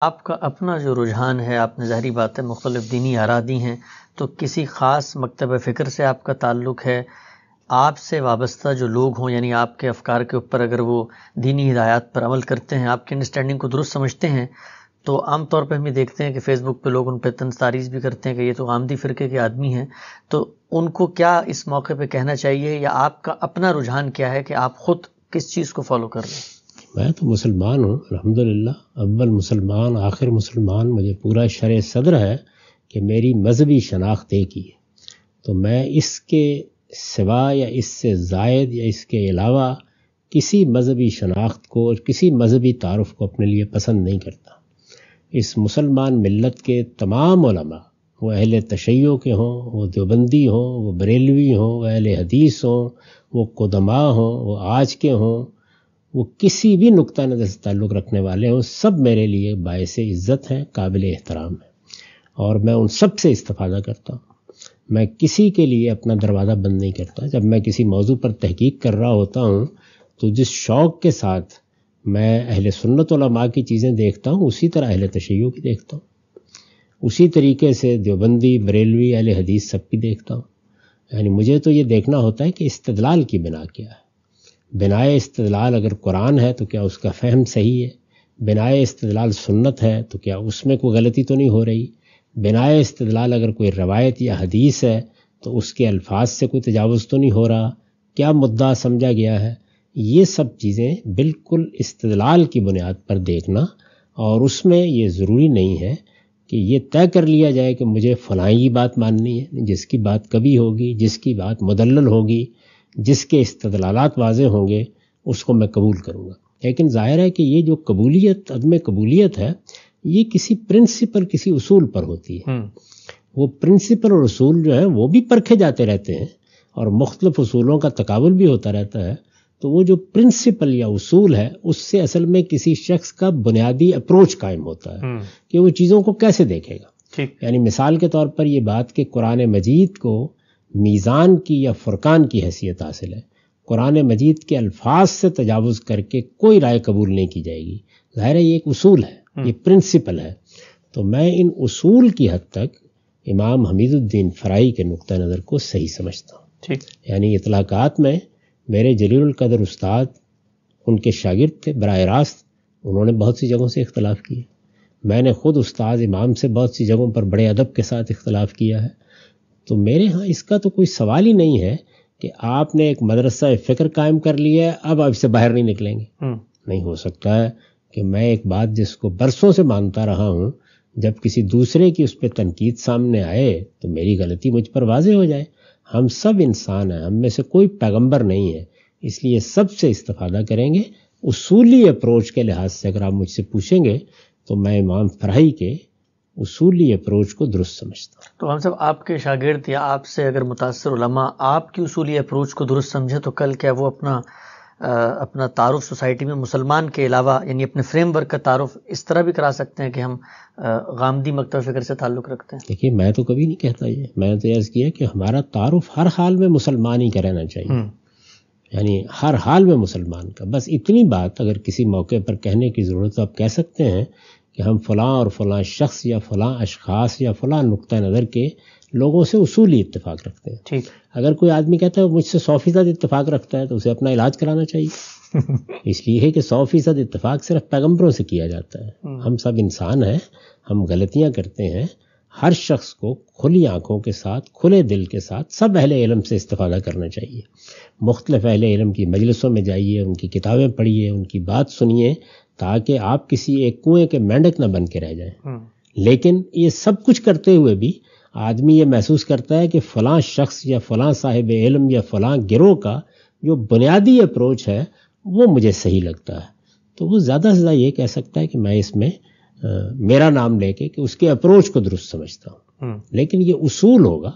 آپ کا اپنا جو رجحان ہے، آپ نے ظاہری بات ہے مختلف دینی آراء دی ہیں، تو کسی خاص مکتب فکر سے آپ کا تعلق ہے؟ آپ سے وابستہ جو لوگ ہوں، یعنی آپ کے افکار کے اوپر اگر وہ دینی ہدایات پر عمل کرتے ہیں، آپ کی انڈرسٹینڈنگ کو درست سمجھتے ہیں، تو عام طور پہ ہم یہ دیکھتے ہیں کہ فیس بک پہ لوگ ان پہ طنز تعریض بھی کرتے ہیں کہ یہ تو غامدی فرقے کے آدمی ہیں، تو ان کو کیا اس موقع پہ کہنا چاہیے، یا آپ کا اپنا رجحان کیا ہے کہ آپ خود کس چیز کو فالو کر رہے ہیں؟ میں تو مسلمان ہوں الحمدللہ، اول مسلمان آخر مسلمان، مجھے پورا شرع صدر ہے کہ میری مذہبی شناخت ایک ہی ہے، تو میں اس کے سوا یا اس سے زائد یا اس کے علاوہ کسی مذہبی شناخت کو اور کسی مذہبی تعارف کو اپنے لیے پسند نہیں کرتا۔ اس مسلمان ملت کے تمام علماء، وہ اہل تشیع کے ہوں، وہ دیوبندی ہوں، وہ بریلوی ہوں، وہ اہل حدیث ہوں، وہ قدماء ہوں، وہ آج کے ہوں، وہ کسی بھی نقطہ نظر سے تعلق رکھنے والے ہوں، سب میرے لیے باعث عزت ہیں، قابل احترام ہیں، اور میں ان سب سے استفادہ کرتا ہوں۔ میں کسی کے لیے اپنا دروازہ بند نہیں کرتا۔ جب میں کسی موضوع پر تحقیق کر رہا ہوتا ہوں تو جس شوق کے ساتھ میں اہل سنت علماء کی چیزیں دیکھتا ہوں، اسی طرح اہل تشیع کی دیکھتا ہوں، اسی طریقے سے دیوبندی، بریلوی، اہل حدیث سب کی دیکھتا ہوں۔ یعنی مجھے تو یہ دیکھنا ہوتا ہے کہ استدلال کی بنا کیا ہے۔ بنائے استدلال اگر قرآن ہے تو کیا اس کا فہم صحیح ہے؟ بنائے استدلال سنت ہے تو کیا اس میں کوئی غلطی تو نہیں ہو رہی؟ بنائے استدلال اگر کوئی روایت یا حدیث ہے تو اس کے الفاظ سے کوئی تجاوز تو نہیں ہو رہا؟ کیا مدعا سمجھا گیا ہے؟ یہ سب چیزیں بالکل استدلال کی بنیاد پر دیکھنا، اور اس میں یہ ضروری نہیں ہے کہ یہ طے کر لیا جائے کہ مجھے فلاں ہی بات ماننی ہے۔ جس کی بات کبھی ہوگی، جس کی بات مدلل ہوگی، جس کے استدلالات واضح ہوں گے، اس کو میں قبول کروں گا۔ لیکن ظاہر ہے کہ یہ جو قبولیت، عدم قبولیت ہے، یہ کسی پرنسپل، کسی اصول پر ہوتی ہے۔ وہ پرنسپل اور اصول جو ہے وہ بھی پرکھے جاتے رہتے ہیں، اور مختلف اصولوں کا تقابل بھی ہوتا رہتا ہے، تو وہ جو پرنسپل یا اصول ہے، اس سے اصل میں کسی شخص کا بنیادی اپروچ قائم ہوتا ہے کہ وہ چیزوں کو کیسے دیکھے گا۔ یعنی مثال کے طور پر یہ بات کہ قرآن مجید کو میزان کی یا فرقان کی حیثیت حاصل ہے، قرآن مجید کے الفاظ سے تجاوز کر کے کوئی رائے قبول نہیں کی جائے گی۔ ظاہر ہے یہ ایک اصول ہے، یہ پرنسپل ہے۔ تو میں ان اصول کی حد تک امام حمید الدین فرائی کے نقطہ نظر کو صحیح سمجھتا ہوں۔ یعنی اطلاقات میں میرے جلیل القدر استاد، ان کے شاگرد تھے براہ راست، انہوں نے بہت سی جگہوں سے اختلاف کیا۔ میں نے خود استاد امام سے بہت سی جگہوں پر بڑے ادب کے ساتھ اختلاف کیا ہے۔ تو میرے ہاں اس کا تو کوئی سوال ہی نہیں ہے کہ آپ نے ایک مدرسہ فکر قائم کر لیا ہے، اب آپ سے باہر نہیں نکلیں گے۔ نہیں ہو سکتا ہے کہ میں ایک بات جس کو برسوں سے مانتا رہا ہوں، جب کسی دوسرے کی اس پہ تنقید سامنے آئے تو میری غلطی مجھ پر واضح ہو جائے۔ ہم سب انسان ہیں، ہم میں سے کوئی پیغمبر نہیں ہے، اس لیے سب سے استفادہ کریں گے۔ اصولی اپروچ کے لحاظ سے اگر آپ مجھ سے پوچھیں گے تو میں امام فرائی کے اصولی اپروچ کو درست سمجھتا ہوں۔ تو ہم سب آپ کے شاگرد یا آپ سے اگر متاثر علماء آپ کی اصولی اپروچ کو درست سمجھے تو کل کیا وہ اپنا تعارف سوسائٹی میں مسلمان کے علاوہ، یعنی اپنے فریم ورک کا تعارف اس طرح بھی کرا سکتے ہیں کہ ہم غامدی مکتب فکر سے تعلق رکھتے ہیں؟ دیکھیے، میں تو کبھی نہیں کہتا یہ، میں نے تو عرض کیا کہ ہمارا تعارف ہر حال میں مسلمان ہی کا رہنا چاہیے، یعنی ہر حال میں مسلمان کا۔ بس اتنی بات اگر کسی موقع پر کہنے کی ضرورت تو آپ کہہ سکتے ہیں کہ ہم فلاں اور فلاں شخص یا فلاں اشخاص یا فلاں نقطہ نظر کے لوگوں سے اصولی اتفاق رکھتے ہیں۔ ٹھیک، اگر کوئی آدمی کہتا ہے مجھ سے 100% اتفاق رکھتا ہے تو اسے اپنا علاج کرانا چاہیے۔ اس لیے ہے کہ 100% اتفاق صرف پیغمبروں سے کیا جاتا ہے۔ ہم سب انسان ہیں، ہم غلطیاں کرتے ہیں۔ ہر شخص کو کھلی آنکھوں کے ساتھ، کھلے دل کے ساتھ سب اہل علم سے استفادہ کرنا چاہیے۔ مختلف اہل علم کی مجلسوں میں جائیے، ان کی کتابیں پڑھیے، ان کی بات سنیے، تاکہ آپ کسی ایک کنویں کے مینڈک نہ بن کے رہ جائیں۔ لیکن یہ سب کچھ کرتے ہوئے بھی آدمی یہ محسوس کرتا ہے کہ فلاں شخص یا فلاں صاحب علم یا فلاں گروہ کا جو بنیادی اپروچ ہے وہ مجھے صحیح لگتا ہے، تو وہ زیادہ سے زیادہ یہ کہہ سکتا ہے کہ میں اس میں میرا نام لے کے کہ اس کے اپروچ کو درست سمجھتا ہوں۔ لیکن یہ اصول ہوگا،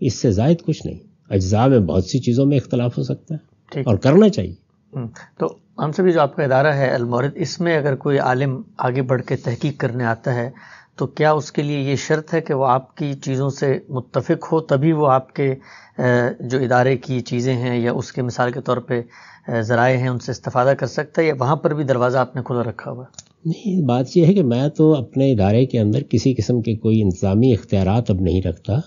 اس سے زائد کچھ نہیں۔ اجزاء میں بہت سی چیزوں میں اختلاف ہو سکتا ہے اور کرنا چاہیے۔ تو ہم سے بھی جو آپ کا ادارہ ہے المورد، اس میں اگر کوئی عالم آگے بڑھ کے تحقیق کرنے آتا ہے تو کیا اس کے لیے یہ شرط ہے کہ وہ آپ کی چیزوں سے متفق ہو تبھی وہ آپ کے جو ادارے کی چیزیں ہیں یا اس کے مثال کے طور پہ ذرائع ہیں ان سے استفادہ کر سکتا ہے، یا وہاں پر بھی دروازہ آپ نے کھلا رکھا ہوا ہے؟ نہیں، بات یہ ہے کہ میں تو اپنے ادارے کے اندر کسی قسم کے کوئی انتظامی اختیارات اب نہیں رکھتا.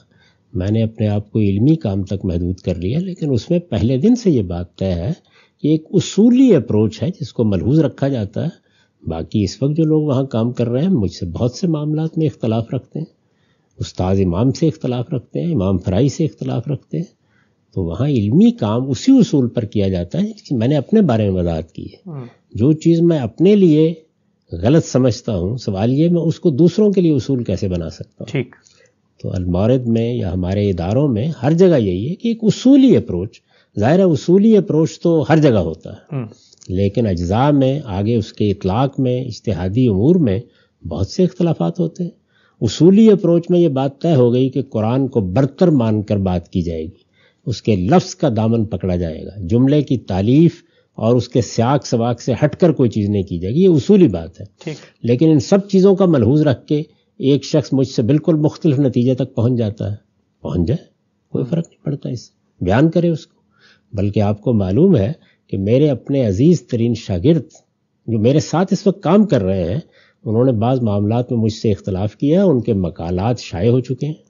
میں نے اپنے آپ کو علمی کام تک محدود کر لیا، لیکن اس میں پہلے دن سے یہ بات طے ہے کہ ایک اصولی اپروچ ہے جس کو ملحوظ رکھا جاتا ہے. باقی اس وقت جو لوگ وہاں کام کر رہے ہیں مجھ سے بہت سے معاملات میں اختلاف رکھتے ہیں، استاد امام سے اختلاف رکھتے ہیں، امام فرائی سے اختلاف رکھتے ہیں. تو وہاں علمی کام اسی اصول پر کیا جاتا ہے کہ میں نے اپنے بارے میں وضاحت کی ہے. جو چیز میں اپنے لیے غلط سمجھتا ہوں، سوال یہ میں اس کو دوسروں کے لیے اصول کیسے بنا سکتا ہوں. ٹھیک. تو المورد میں یا ہمارے اداروں میں ہر جگہ یہی ہے کہ ایک اصولی اپروچ، ظاہر ہے اصولی اپروچ تو ہر جگہ ہوتا ہے، لیکن اجزاء میں، آگے اس کے اطلاق میں، اجتہادی امور میں بہت سے اختلافات ہوتے ہیں. اصولی اپروچ میں یہ بات طے ہو گئی کہ قرآن کو برتر مان کر بات کی جائے گی، اس کے لفظ کا دامن پکڑا جائے گا، جملے کی تالیف اور اس کے سیاق سباق سے ہٹ کر کوئی چیز نہیں کی جائے گی. یہ اصولی بات ہے. لیکن ان سب چیزوں کا ملحوظ رکھ کے ایک شخص مجھ سے بالکل مختلف نتیجے تک پہنچ جاتا ہے، پہنچ جائے، کوئی فرق نہیں پڑتا، اس بیان کرے اس کو. بلکہ آپ کو معلوم ہے کہ میرے اپنے عزیز ترین شاگرد جو میرے ساتھ اس وقت کام کر رہے ہیں، انہوں نے بعض معاملات میں مجھ سے اختلاف کیا، ان کے مقالات شائع ہو چکے ہیں،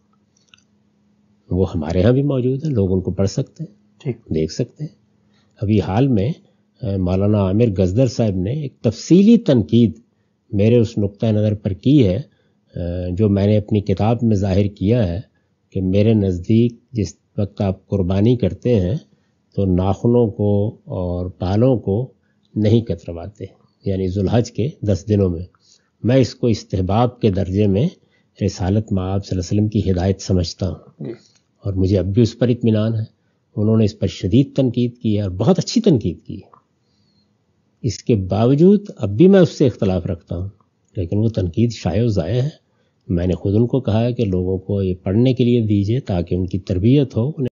وہ ہمارے ہاں بھی موجود ہیں، لوگ ان کو پڑھ سکتے ہیں، دیکھ سکتے ہیں. ابھی حال میں مولانا عامر گزدر صاحب نے ایک تفصیلی تنقید میرے اس نقطہ نظر پر کی ہے جو میں نے اپنی کتاب میں ظاہر کیا ہے کہ میرے نزدیک جس وقت آپ قربانی کرتے ہیں تو ناخنوں کو اور بالوں کو نہیں کترواتے، یعنی ذوالحج کے 10 دنوں میں. میں اس کو استحباب کے درجے میں رسالت مآب صلی اللہ علیہ وسلم کی ہدایت سمجھتا ہوں، اور مجھے اب بھی اس پر اطمینان ہے. انہوں نے اس پر شدید تنقید کی ہے اور بہت اچھی تنقید کی ہے. اس کے باوجود اب بھی میں اس سے اختلاف رکھتا ہوں، لیکن وہ تنقید شائع و ضائع ہے. میں نے خود ان کو کہا ہے کہ لوگوں کو یہ پڑھنے کے لیے دیجیے تاکہ ان کی تربیت ہو،